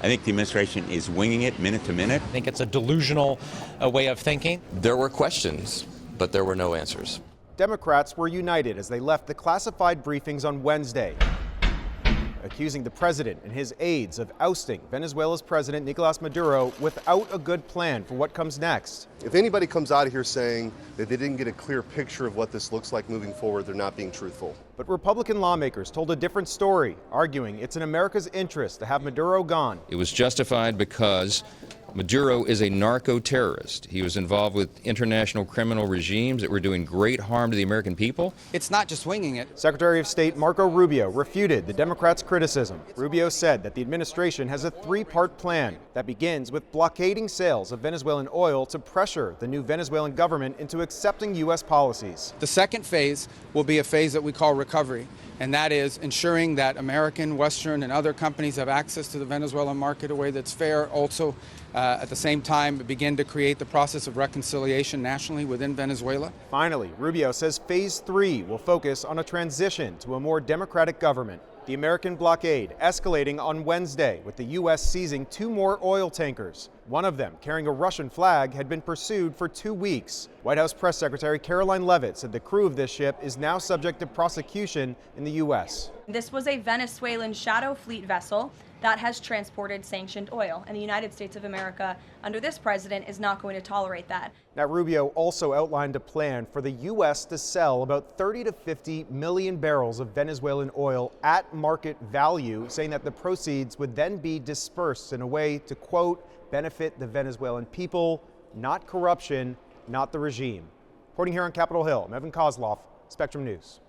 I think the administration is winging it minute to minute. I think it's a delusional way of thinking. There were questions, but there were no answers. Democrats were united as they left the classified briefings on Wednesday, accusing the president and his aides of ousting Venezuela's president Nicolas Maduro without a good plan for what comes next. If anybody comes out of here saying that they didn't get a clear picture of what this looks like moving forward, they're not being truthful. But Republican lawmakers told a different story, arguing it's in America's interest to have Maduro gone. It was justified because Maduro is a narco-terrorist. He was involved with international criminal regimes that were doing great harm to the American people. It's not just winging it. Secretary of State Marco Rubio refuted the Democrats' criticism. Rubio said that the administration has a three-part plan that begins with blockading sales of Venezuelan oil to pressure the new Venezuelan government into accepting U.S. policies. The second phase will be a phase that we call recovery, and that is ensuring that American, Western, and other companies have access to the Venezuelan market in a way that's fair. Also, at the same time, begin to create the process of reconciliation nationally within Venezuela. Finally, Rubio says phase 3 will focus on a transition to a more democratic government. The American blockade escalating on Wednesday, with the U.S. seizing 2 more oil tankers. One of them, carrying a Russian flag, had been pursued for 2 weeks. White House Press Secretary Caroline Leavitt said the crew of this ship is now subject to prosecution in the U.S. This was a Venezuelan shadow fleet vessel that has transported sanctioned oil, and the United States of America, under this president, is not going to tolerate that. Now, Rubio also outlined a plan for the U.S. to sell about 30 to 50 million barrels of Venezuelan oil at market value, saying that the proceeds would then be dispersed in a way to, quote, benefit the Venezuelan people, not corruption, not the regime. Reporting here on Capitol Hill, I'm Koslof, Spectrum News.